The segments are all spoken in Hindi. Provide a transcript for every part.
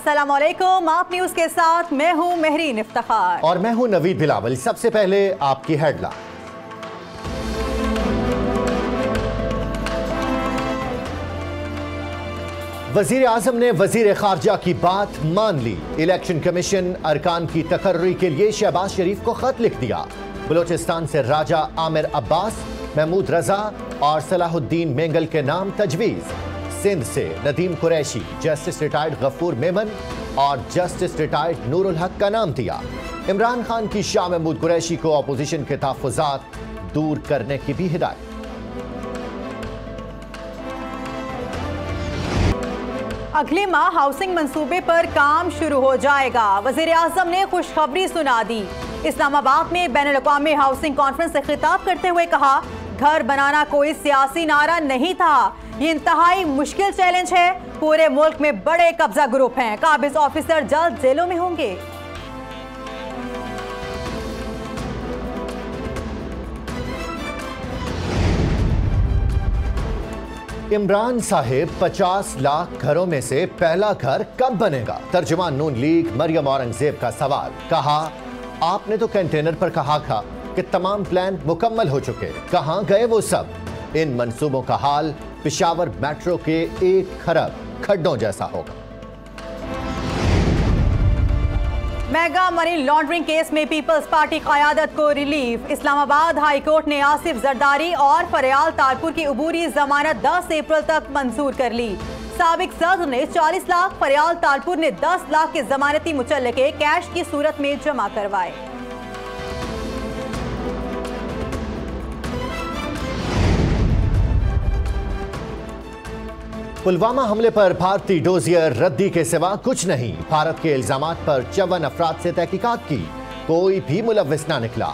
अस्सलामुअलैकुम, आप न्यूज के साथ मैं हूं महरीन इफ्तिखार और मैं हूं नवीद बिलावल। सबसे पहले आपकी हेडलाइन। वजीर आजम ने वजीर खारजा की बात मान ली। इलेक्शन कमीशन अरकान की तकर्री के लिए शहबाज शरीफ को खत लिख दिया। बलोचिस्तान से राजा आमिर अब्बास, महमूद रजा और सलाहुद्दीन मेंगल के नाम तजवीज। सिंध से नदीम कुरैशी, जस्टिस रिटायर्ड गफूर मेमन और जस्टिस रिटायर्ड नूरुल हक का नाम दिया। इमरान खान की शाह महमूद कुरैशी को अपोजिशन के तहफ़्फ़ुज़ात दूर करने की भी हिदायत। अगले माह हाउसिंग मंसूबे पर काम शुरू हो जाएगा। वजीर आजम ने खुशखबरी सुना दी। इस्लामाबाद में बैनुल-अक़वामी हाउसिंग कॉन्फ्रेंस से खिताब करते हुए कहा, घर बनाना कोई सियासी नारा नहीं था, ये इंतहाई मुश्किल चैलेंज है। पूरे मुल्क में बड़े कब्जा ग्रुप हैं, काबिज ऑफिसर जल्द जेलों में होंगे। इमरान साहिब 50 लाख घरों में से पहला घर कब बनेगा? तर्जुमान नून लीग मरियम औरंगजेब का सवाल। कहा, आपने तो कंटेनर पर कहा था कि तमाम प्लान मुकम्मल हो चुके, कहां गए वो सब? इन मंसूबों का हाल पेशावर मेट्रो के 1 खरब खड्डों जैसा होगा। मेगा मनी लॉन्ड्रिंग केस में पीपल्स पार्टी क़यादत को रिलीफ। इस्लामाबाद हाई कोर्ट ने आसिफ जरदारी और फरियाल तारपुर की अबूरी जमानत 10 अप्रैल तक मंजूर कर ली। साबिक सदर ने 40 लाख, फरियाल तारपुर ने 10 लाख के जमानती मुचल्लके कैश की सूरत में जमा करवाए। पुलवामा हमले पर भारतीय डोजियर रद्दी के सिवा कुछ नहीं। भारत के इल्जामात पर 54 अफराद से तहकीकात की, कोई भी मुलव्विस ना निकला।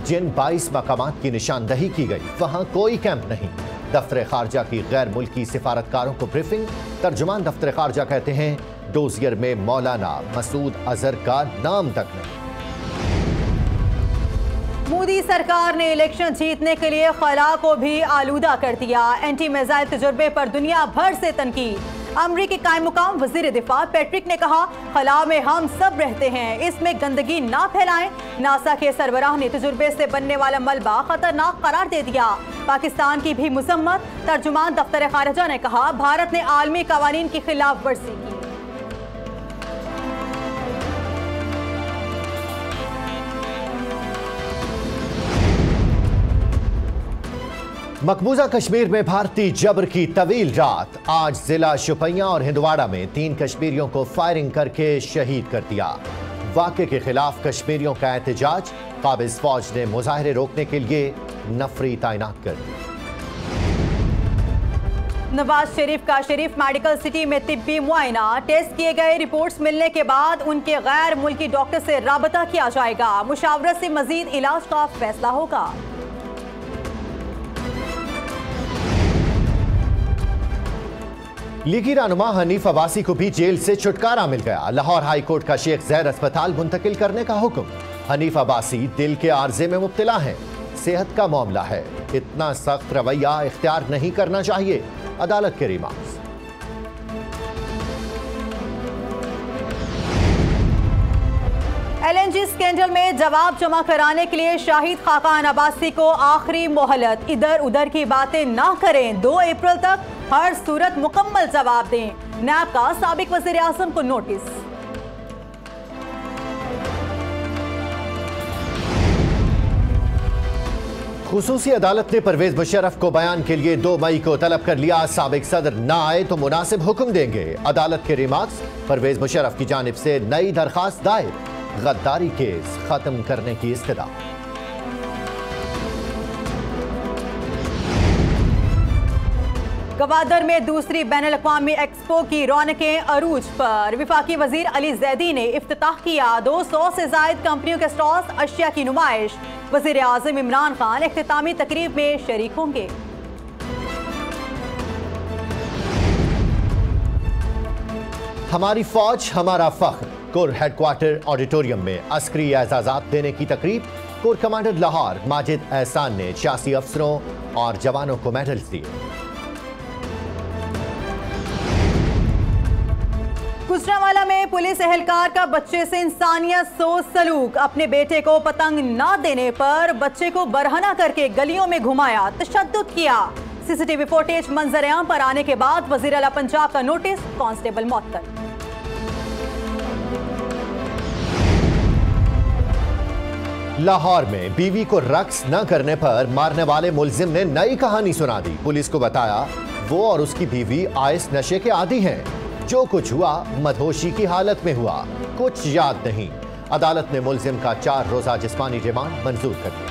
जिन 22 मकामात की निशानदही की गई वहां कोई कैंप नहीं। दफ्तर खारजा की गैर मुल्की सिफारतकारों को ब्रीफिंग। तर्जुमान दफ्तर खारजा कहते हैं, डोजियर में मौलाना मसूद अजहर का नाम तक नहीं। मोदी सरकार ने इलेक्शन जीतने के लिए खला को भी आलूदा कर दिया। एंटी मिसाइल तजुर्बे पर दुनिया भर से तनकीद। अमरीकी कायम मुकाम वजीर दिफा पैट्रिक ने कहा, खला में हम सब रहते हैं, इसमें गंदगी ना फैलाएं। नासा के सरबराह ने तजुर्बे से बनने वाला मलबा खतरनाक करार दे दिया। पाकिस्तान की भी मुजम्मत। तर्जुमान दफ्तर खारजा ने कहा, भारत ने आलमी कवानीन की खिलाफ वर्जी की। मकबूजा कश्मीर में भारतीय जबर की तवील रात। आज जिला शुपियां और हिंदवाड़ा में 3 कश्मीरियों को फायरिंग करके शहीद कर दिया। वाक़े के खिलाफ कश्मीरियों का एहतजाज। काबिज फौज ने मुजाहरे रोकने के लिए नफरी तैनात कर दी। नवाज शरीफ का शरीफ मेडिकल सिटी में तिब्बी मुआयना। टेस्ट किए गए रिपोर्ट्स मिलने के बाद उनके गैर मुल्की डॉक्टर से राबता किया जाएगा। मुशावरत से मजीद इलाज का फैसला होगा। लीगी रहनुमा हनीफ अब्बासी को भी जेल से छुटकारा मिल गया। लाहौर हाई कोर्ट का शेख ज़ैद अस्पताल मुंतकिल करने का हुक्म। हनीफ अब्बासी दिल के आर्जे में मुब्तला हैं, सेहत का मामला है, इतना सख्त रवैया इख्तियार नहीं करना चाहिए। अदालत के रिमार्क्स। LNG स्कैंडल में जवाब जमा कराने के लिए शाहिद खाकान अब्बासी को आखिरी मोहलत। इधर उधर की बातें ना करें, 2 अप्रैल तक हर सूरत मुकम्मल जवाब दें। नैब का साबिक वज़ीर आज़म को नोटिस। खुसूसी अदालत ने परवेज मुशर्रफ को बयान के लिए 2 मई को तलब कर लिया। साबिक सदर ना आए तो मुनासिब हुक्म देंगे। अदालत के रिमार्क्स। परवेज मुशर्रफ की जानिब से नई दरखास्त दायर। गद्दारी केस खत्म करने की इस्तदा। गवादर में दूसरी बैनुल-अक़वामी एक्सपो की रौनकें अरूज पर। वफाकी वजीर अली जैदी ने इफ्तिताह किया। 200 से जायद कंपनियों के स्टॉल्स, अशिया की नुमाइश। वजीर आज़म इमरान खान इख्तितामी तकरीब में शरीक होंगे। हमारी फौज हमारा फख्र। कोर हेडक्वार्टर ऑडिटोरियम में अस्करी एजाजात देने की तकरीब। कोर कमांडर लाहौर माजिद एहसान ने 86 अफसरों और जवानों को मेडल्स दिए। गुजरांवाला में पुलिस एहलकार का बच्चे से इंसानियत सोच सलूक। अपने बेटे को पतंग ना देने पर बच्चे को बरहना करके गलियों में घुमाया, तशद्दुद किया। सीसीटीवी फुटेज मंजर-ए-आम पर आने के बाद वजीर आला पंजाब का नोटिस, कांस्टेबल मुअत्तल। लाहौर में बीवी को रक्स न करने पर मारने वाले मुलजिम ने नई कहानी सुना दी। पुलिस को बताया वो और उसकी बीवी आइस नशे के आदी हैं। जो कुछ हुआ मदहोशी की हालत में हुआ, कुछ याद नहीं। अदालत ने मुलजिम का 4 रोजा जिस्मानी रिमांड मंजूर कर दिया।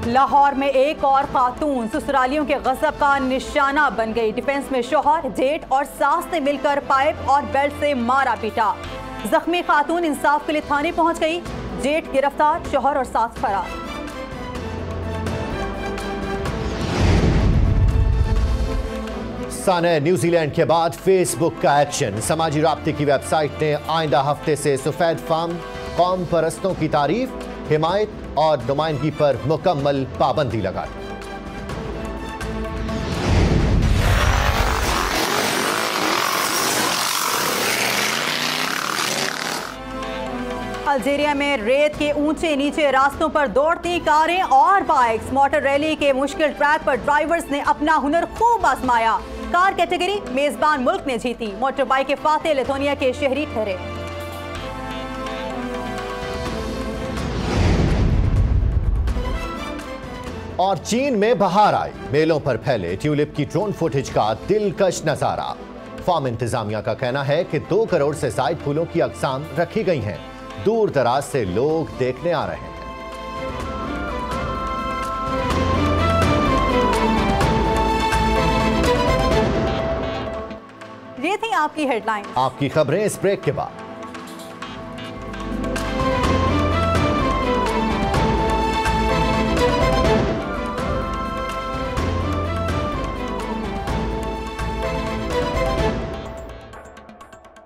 लाहौर में एक और खातून ससुरालियों के गजब का निशाना बन गई। डिफेंस में शौहर, जेठ और सास ने मिलकर पाइप और बेल्ट से मारा पीटा। जख्मी खातून इंसाफ के लिए थाने पहुंच गई। जेठ गिरफ्तार, शौहर और सास फरार। साने न्यूजीलैंड के बाद फेसबुक का एक्शन। समाजी राब्ते की वेबसाइट ने आइंदा हफ्ते से सफेद फार्म कौम परस्तों की तारीफ, हिमायत और नुमाइंदगी पर मुकम्मल पाबंदी लगा दी। अल्जीरिया में रेत के ऊंचे नीचे रास्तों पर दौड़ती कारें और बाइक्स। मोटर रैली के मुश्किल ट्रैक पर ड्राइवर्स ने अपना हुनर खूब आजमाया। कार कैटेगरी मेजबान मुल्क ने जीती। मोटर बाइक के फातेह लिथुआनिया के शहरी ठहरे। और चीन में बहार आई। मेलों पर फैले ट्यूलिप की ड्रोन फुटेज का दिलकश नजारा। फार्म इंतजामिया का कहना है कि 2 करोड़ से ज्यादा फूलों की अकसाम रखी गई हैं। दूर दराज से लोग देखने आ रहे हैं। ये थी आपकी हेडलाइन। आपकी खबरें इस ब्रेक के बाद।